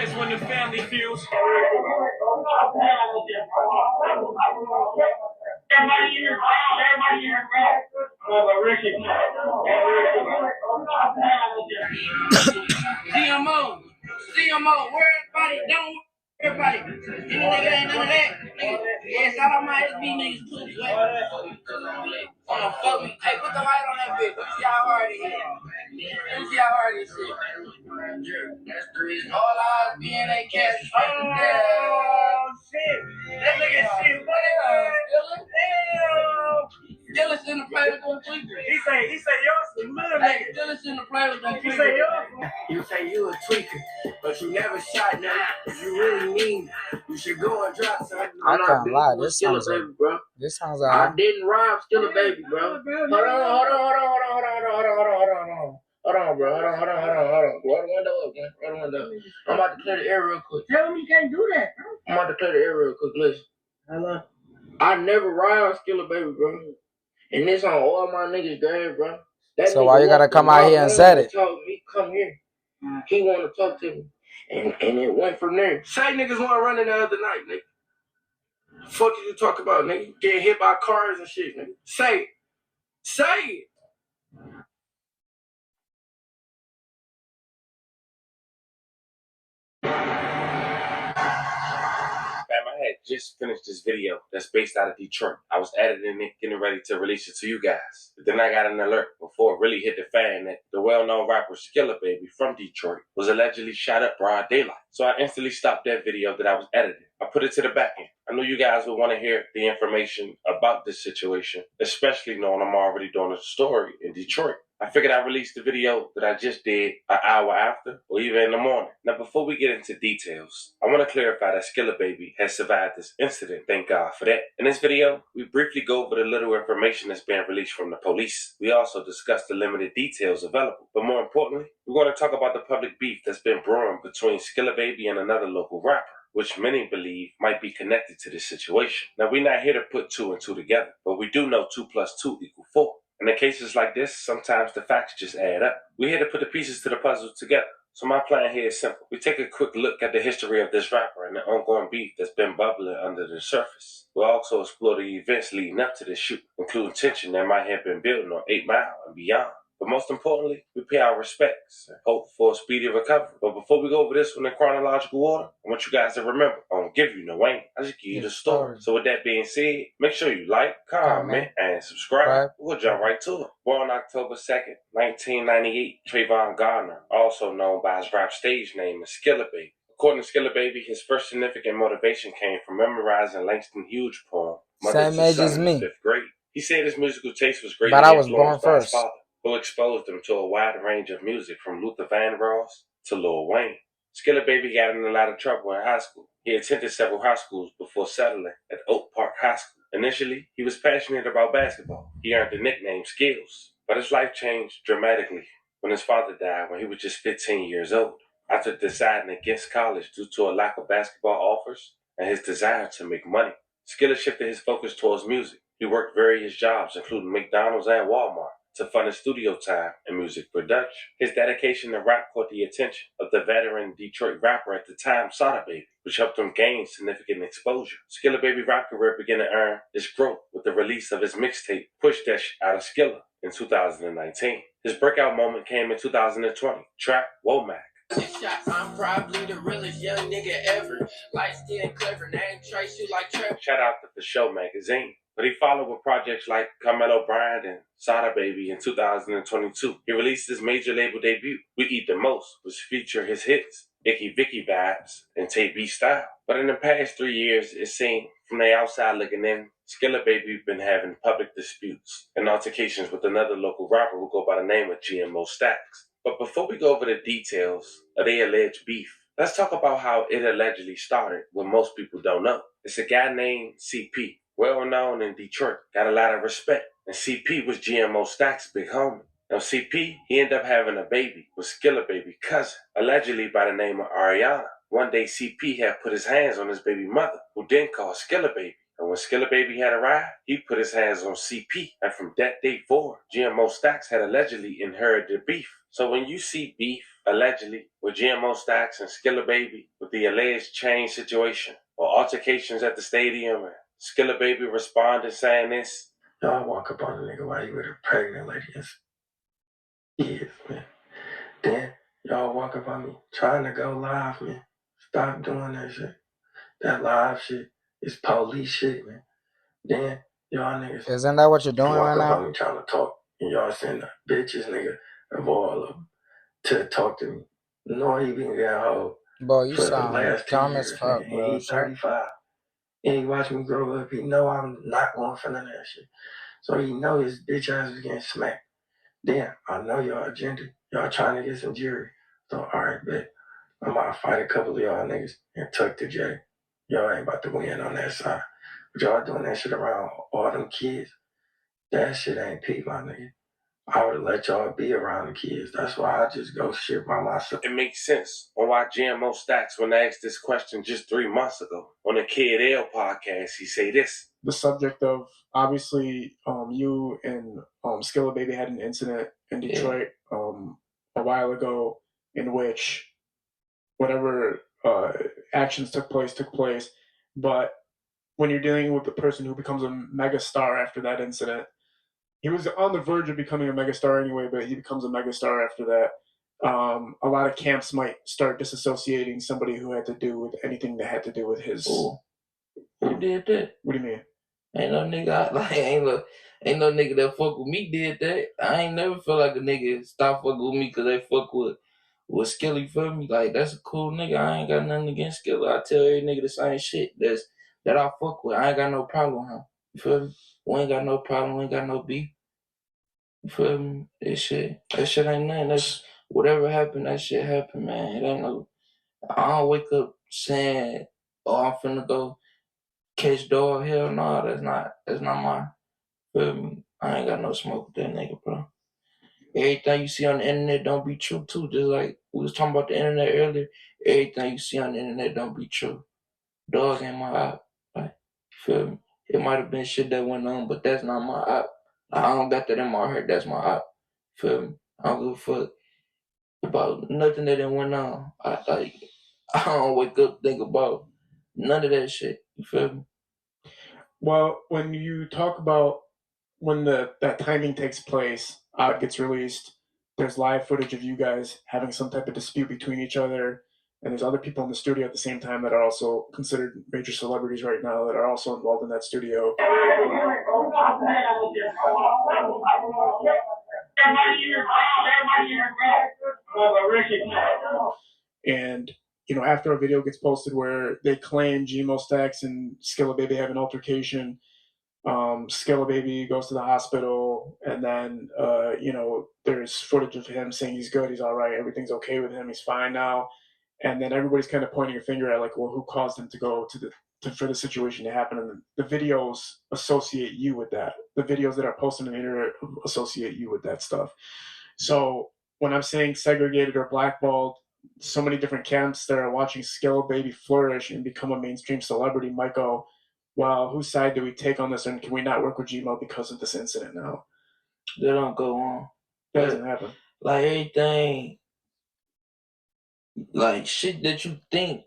is when the family feels. CMO, CMO, where everybody don't. Everybody, you know nigga ain't none of that. Nigga, yeah, shout out my SB niggas too. Fuck me. Hey, put the light on that bitch. Let me see how hard it is. Let me see how hard this shit. That's three. All eyes being a cash. Oh shit. That nigga shit. What? Gillis in the play with them tweakers. He say yours some little nigga. Gillis in the play with them tweakers. You say yours? You say you a tweaker, but you never shot nothing. If you really mean it, you should go and drop something. I can't lie. This sounds like, bro. This sounds like I didn't rob Still a Baby, bro. Hold on, bro. Hold on. Roll the window up, man. Roll the window up. I'm about to clear the air real quick. Tell me you can't do that, bro. I'm about to clear the air real quick. Listen. Hello. I never robbed Still a Baby, bro. And this on all my niggas' grave, bro. That so why you gotta come out here and said it? He come here. He want to talk to me. And it went from there. Say niggas want to run it the other night, nigga. Fuck you talk about, nigga. Getting hit by cars and shit, nigga. Say it. Say it. I had just finished this video that's based out of Detroit. I was editing it, getting ready to release it to you guys. But then I got an alert before it really hit the fan that the well-known rapper Skilla Baby from Detroit was allegedly shot up broad daylight. So I instantly stopped that video that I was editing. I put it to the back end. I knew you guys would want to hear the information about this situation, especially knowing I'm already doing a story in Detroit. I figured I'd release the video that I just did an hour after or even in the morning. Now, before we get into details, I want to clarify that Skilla Baby has survived this incident. Thank God for that. In this video, we briefly go over the little information that's been released from the police. We also discuss the limited details available. But more importantly, we're going to talk about the public beef that's been brewing between Skilla Baby and another local rapper, which many believe might be connected to this situation. Now, we're not here to put 2 and 2 together, but we do know 2 + 2 = 4. And in cases like this, sometimes the facts just add up. We're here to put the pieces to the puzzle together. So my plan here is simple. We take a quick look at the history of this rapper and the ongoing beef that's been bubbling under the surface. We'll also explore the events leading up to this shoot, including tension that might have been building on 8 Mile and beyond. But most importantly, we pay our respects and hope for a speedy recovery. But before we go over this one in chronological order, I want you guys to remember, I don't give you no aim. I just give you the story. So with that being said, make sure you like, comment, and subscribe. We'll jump right to it. Born October 2nd, 1998, Trayvon Gardner, also known by his rap stage name as Skilla Baby. According to Skilla Baby, his first significant motivation came from memorizing Langston Hughes' poem, Same age as me. 5th grade. He said his musical taste was greatly but I was born influenced by his first. father, who exposed him to a wide range of music from Luther Vandross to Lil Wayne. Skilla Baby got in a lot of trouble in high school. He attended several high schools before settling at Oak Park High School. Initially, he was passionate about basketball. He earned the nickname Skills, but his life changed dramatically when his father died when he was just 15 years old. After deciding against college due to a lack of basketball offers and his desire to make money, Skilla shifted his focus towards music. He worked various jobs, including McDonald's and Walmart, to fund his studio time and music production. His dedication to rap caught the attention of the veteran Detroit rapper at the time, Sada Baby, which helped him gain significant exposure. Skilla Baby rap career began to earn its growth with the release of his mixtape, Push That Shit Out of Skilla, in 2019. His breakout moment came in 2020, Trap Womack. I'm probably the realest young nigga ever. Light skin, clever, name trace you like Trevor. Shout out to The Show magazine. But he followed with projects like Carmelo Bryant and Sada Baby in 2022. He released his major label debut, We Eat the Most, which featured his hits, Icky Vicky Vibes and Tape B Style. But in the past 3 years, it seemed from the outside looking in, Skilla Baby been having public disputes and altercations with another local rapper who go by the name of GMO Stacks. But before we go over the details of their alleged beef, let's talk about how it allegedly started, what most people don't know. It's a guy named CP, well known in Detroit, got a lot of respect, and CP was GMO Stacks' big homie. Now CP, he ended up having a baby with Skilla Baby cousin, allegedly by the name of Ariana. One day CP had put his hands on his baby mother, who then called Skilla Baby. And when Skilla Baby had arrived, he put his hands on CP. And from that day forward, GMO Stacks had allegedly inherited beef. So when you see beef, allegedly, with GMO Stacks and Skilla Baby, with the alleged chain situation, or altercations at the stadium, and Skilla Baby responded saying this, y'all walk up on a nigga while you with a pregnant lady and kids, man. Then y'all walk up on me trying to go live, man. Stop doing that shit. That live shit is police shit, man. Then y'all niggas isn't that what you're doing right now? Walk up on me trying to talk, and y'all send the bitches, nigga, of all of them to talk to me. No, he been getting hold Bro, you for the sound last 2 dumb years, as fuck, man. bro. And he's 35. And he watched me grow up. He know I'm not going for none of that shit. So he know his bitch ass is getting smacked. Then I know y'all agenda. Y'all trying to get some jury. So all right, bet. I'm about to fight a couple of y'all niggas and tuck the J. Y'all ain't about to win on that side. But y'all doing that shit around all them kids. That shit ain't peak, my nigga. I would let y'all be around the kids. That's why I just go shit by myself. It makes sense on why GMO Stacks, when I asked this question just 3 months ago on the Kid L podcast, he say this. The subject of, obviously, you and Skilla Baby had an incident in Detroit a while ago in which whatever actions took place. But when you're dealing with the person who becomes a megastar after that incident, he was on the verge of becoming a megastar anyway, but he becomes a megastar after that. A lot of camps might start disassociating somebody who had to do with anything that had to do with his. Ooh. Who did that? What do you mean? Ain't no nigga ain't no nigga that fuck with me did that. I ain't never feel like a nigga stop fucking with me because they fuck with Skilly, for me. Like, that's a cool nigga. I ain't got nothing against Skilly. I tell every nigga the same shit that I fuck with. I ain't got no problem with him. You feel me? We ain't got no problem. We ain't got no beef. You feel me? That shit ain't nothing. That's whatever happened. That shit happened, man. It ain't no. I don't wake up saying, "Oh, I'm finna go catch dog." Hell no, that's not my. Feel me? I ain't got no smoke with that nigga, bro. Everything you see on the internet don't be true too. Just like we was talking about the internet earlier, everything you see on the internet don't be true. Dog ain't my op. Like, feel me? It might have been shit that went on, but that's not my op. I don't got that in my heart. That's my op. Feel me? I don't give a fuck about nothing that went on. I don't wake up think about none of that shit. You feel me? Well, when you talk about when that timing takes place, it gets released. There's live footage of you guys having some type of dispute between each other, and there's other people in the studio at the same time that are also considered major celebrities right now that are also involved in that studio. And after a video gets posted where they claim GMO Stacks and Skilla Baby have an altercation, Skilla Baby goes to the hospital, and then there's footage of him saying he's good, he's all right, everything's okay with him, he's fine now, and then everybody's kind of pointing a finger at, like, well, who caused him to go for the situation to happen, and the videos associate you with that. The videos that are posted on the internet associate you with that stuff. So when I'm saying segregated or blackballed, so many different camps that are watching Skilla Baby flourish and become a mainstream celebrity might go, well, whose side do we take on this, and can we not work with GMO because of this incident now? That don't go on. That doesn't happen. Like, everything, like, shit that you think,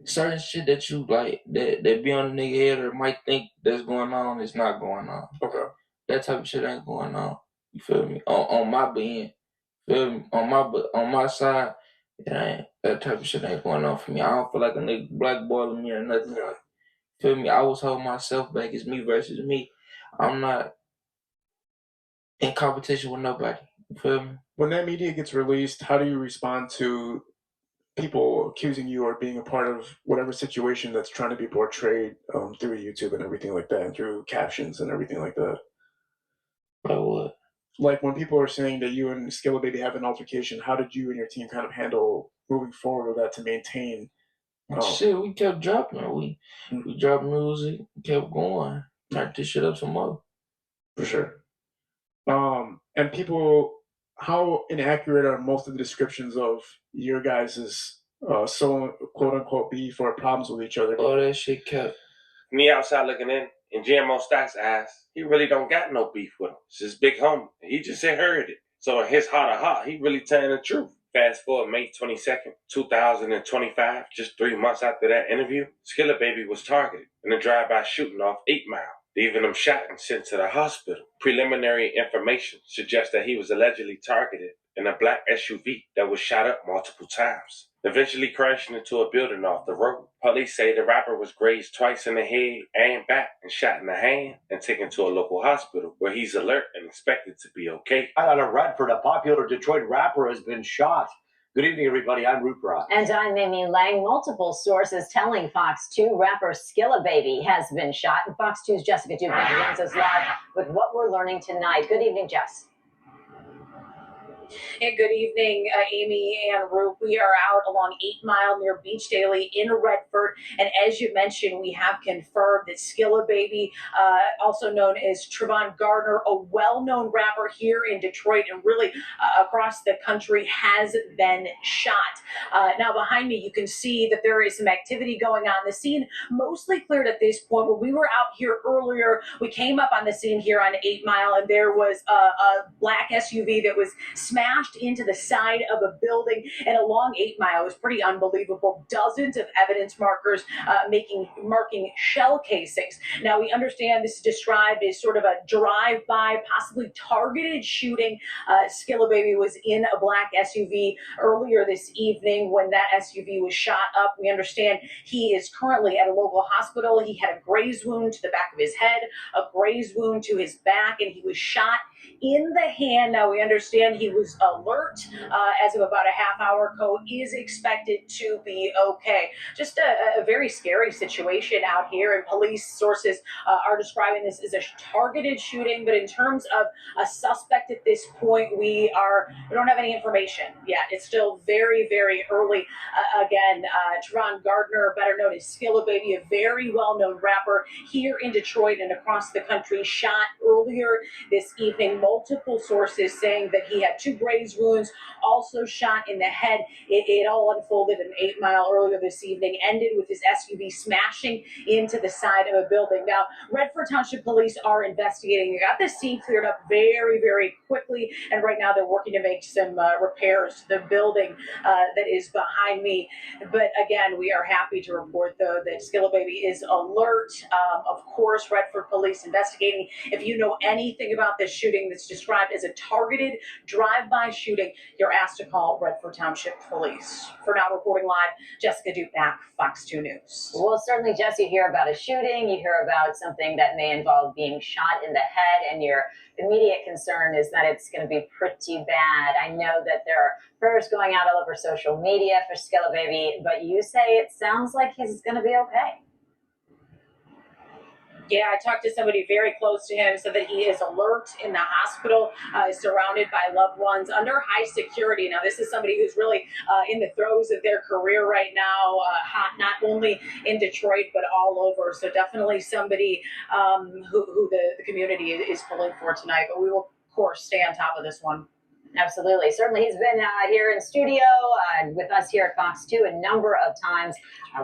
certain shit that you, like, that be on the nigga head or might think that's going on is not going on. Okay. That type of shit ain't going on. You feel me? On my being. Feel me? On my side, it ain't, that type of shit ain't going on for me. I don't feel like a nigga blackballing me or nothing. Like, feel me? I was holding myself back. It's me versus me. I'm not in competition with nobody. You feel me? When that media gets released, how do you respond to people accusing you or being a part of whatever situation that's trying to be portrayed through YouTube and everything like that, and through captions and everything like that? Like what? Like, when people are saying that you and Skilla Baby have an altercation, how did you and your team kind of handle moving forward with that to maintain? Shit, we kept dropping. We dropped music, kept going, turned this shit up some more. For sure. And people, how inaccurate are most of the descriptions of your guys' so quote unquote beef or problems with each other? All that shit kept. From the outside looking in GMO Stock's eyes, he really don't got no beef with him. It's his big homie. He just inherited it. So in his heart of heart, he really telling the truth. Fast forward May 22nd, 2025, just 3 months after that interview, Skilla Baby was targeted in a drive-by shooting off 8 Mile, leaving him shot and sent to the hospital. Preliminary information suggests that he was allegedly targeted in a black SUV that was shot up multiple times, eventually crashing into a building off the road. Police say the rapper was grazed twice in the head and back and shot in the hand and taken to a local hospital where he's alert and expected to be okay. Out of Redford, a popular Detroit rapper has been shot. Good evening, everybody. I'm Rupert. And I'm Mimi Lang. Multiple sources telling Fox 2 rapper Skilla Baby has been shot. And Fox 2's Jessica Dugan joins us live with what we're learning tonight. Good evening, Jess. And good evening, Amy and Roop. We are out along 8 Mile near Beach Daily in Redford. And as you mentioned, we have confirmed that Skilla Baby, also known as Trevon Gardner, a well-known rapper here in Detroit and really across the country, has been shot. Now behind me, you can see that there is some activity going on. The scene mostly cleared at this point. When we were out here earlier, we came up on the scene here on 8 Mile, and there was a black SUV that was smashed into the side of a building and along 8 Mile. It was pretty unbelievable. Dozens of evidence markers marking shell casings. Now we understand this is described as sort of a drive-by, possibly targeted shooting. Skilla Baby was in a black SUV earlier this evening when that SUV was shot up. We understand he is currently at a local hospital. He had a graze wound to the back of his head, a graze wound to his back, and he was shot in the hand. Now we understand he was alert as of about a half hour ago, is expected to be okay. Just a very scary situation out here, and police sources are describing this as a targeted shooting. But in terms of a suspect at this point, we don't have any information yet. It's still very, very early. Again, Trevon Gardner, better known as Skilla Baby, a very well-known rapper here in Detroit and across the country, shot earlier this evening. Multiple sources saying that he had 2 graze wounds, also shot in the head. It all unfolded in 8 Mile earlier this evening, ended with his SUV smashing into the side of a building. Now, Redford Township Police are investigating. They got the scene cleared up very, very quickly, and right now they're working to make some repairs to the building that is behind me. But again, we are happy to report, though, that Skilla Baby is alert. Of course, Redford Police investigating. If you know anything about this shooting that's described as a targeted drive-by shooting, you're asked to call Redford Township Police. For now, reporting live, Jessica Dupack, Fox 2 News. Well, certainly, Jess, you hear about a shooting, you hear about something that may involve being shot in the head, and your immediate concern is that it's going to be pretty bad. I know that there are prayers going out all over social media for Skilla Baby, but you say it sounds like he's going to be okay. Yeah, I talked to somebody very close to him, said that he is alert in the hospital, surrounded by loved ones under high security. Now, this is somebody who's really in the throes of their career right now, hot not only in Detroit, but all over. So definitely somebody who the community is pulling for tonight. But we will, of course, stay on top of this one. Absolutely. Certainly, he's been here in studio with us here at Fox 2 a number of times.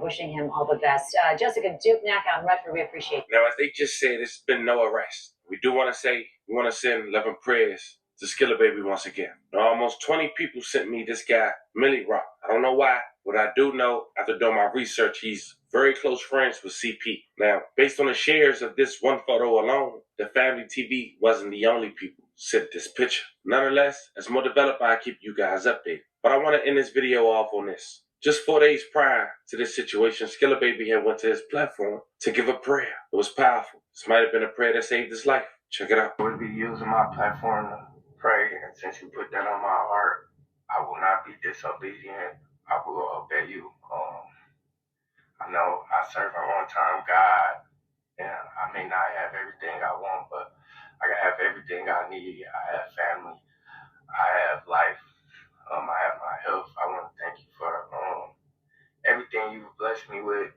Wishing him all the best. Jessica Dupack out in Redford, we appreciate it. Now, as they just said, there's been no arrest. We do want to say, we want to send love and prayers to Skilla Baby once again. Now, almost 20 people sent me this guy, Millie Rock. I don't know why, but I do know, after doing my research, he's very close friends with CP. Now, based on the shares of this one photo alone, the Family TV wasn't the only people sent this picture. Nonetheless, as more developed, I keep you guys updated. But I want to end this video off on this. Just 4 days prior to this situation, Skilla Baby had went to his platform to give a prayer. It was powerful. This might have been a prayer that saved his life. Check it out. I will be using my platform to pray, and since you put that on my heart, I will not be disobedient. I will obey you. I know I serve an on-time God, and I may not have everything I want, but I have everything I need. I have family. I have life. I have my health. I want to thank you for everything you've blessed me with.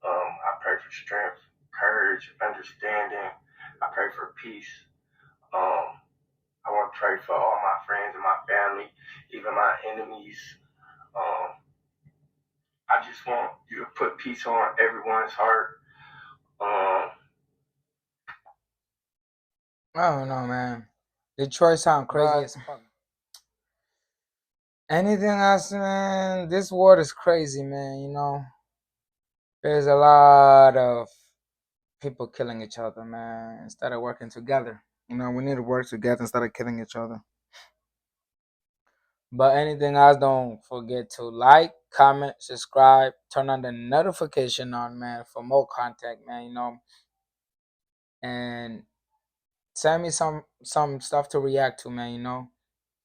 I pray for strength, courage, understanding. I pray for peace. I want to pray for all my friends and my family, even my enemies. I just want you to put peace on everyone's heart. I don't know, man. Detroit sound crazy as fuck. Anything else, man? This world is crazy, man. You know, there's a lot of people killing each other, man. Instead of working together, you know, we need to work together instead of killing each other. But anything else, don't forget to like, comment, subscribe, turn on the notification on, man, for more content, man. You know, and send me some stuff to react to, man. You know,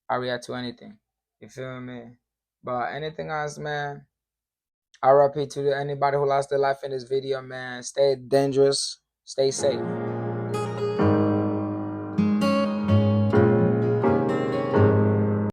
I react to anything. You feel me? But anything else, man. RIP to anybody who lost their life in this video, man. Stay dangerous. Stay safe.